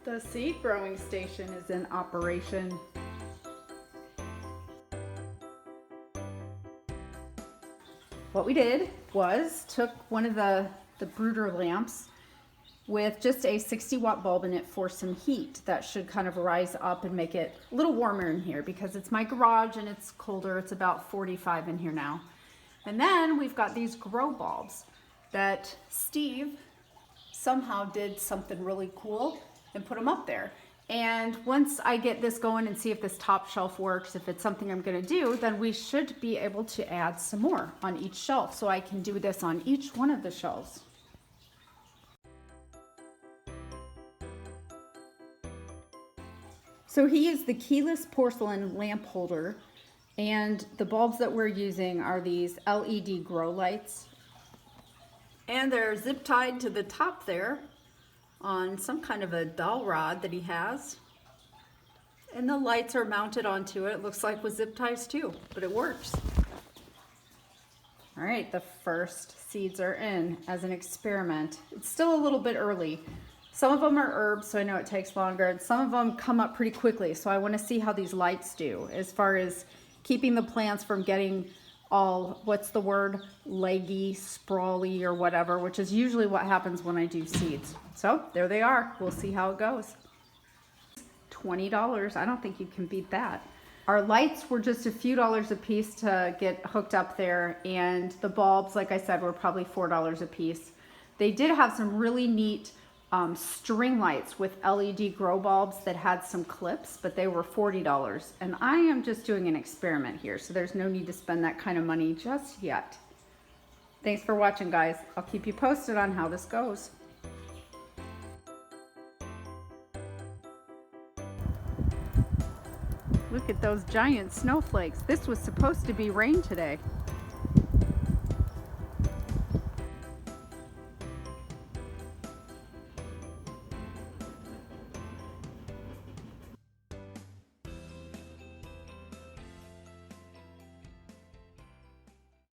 The seed growing station is in operation. What we did was took one of the brooder lamps with just a 60-watt bulb in it for some heat. That should kind of rise up and make it a little warmer in here because it's my garage and it's colder. It's about 45 in here now. And then we've got these grow bulbs that Steve somehow did something really cool and put them up there. And once I get this going and see if this top shelf works, if it's something I'm gonna do, then we should be able to add some more on each shelf. So I can do this on each one of the shelves. So he is the keyless porcelain lamp holder, and the bulbs that we're using are these LED grow lights. And they're zip tied to the top there on some kind of a dowel rod that he has. And the lights are mounted onto it. It looks like with zip ties too, but it works. All right, the first seeds are in as an experiment. It's still a little bit early. Some of them are herbs, so I know it takes longer, and some of them come up pretty quickly. So I want to see how these lights do as far as keeping the plants from getting all, what's the word, leggy, sprawly, or whatever, which is usually what happens when I do seeds. So there they are. We'll see how it goes. $20. I don't think you can beat that. Our lights were just a few dollars a piece to get hooked up there, and the bulbs, like I said, were probably $4 a piece. They did have some really neat string lights with LED grow bulbs that had some clips, but they were $40. And I am just doing an experiment here, so there's no need to spend that kind of money just yet. Thanks for watching, guys. I'll keep you posted on how this goes. Look at those giant snowflakes. This was supposed to be rain today.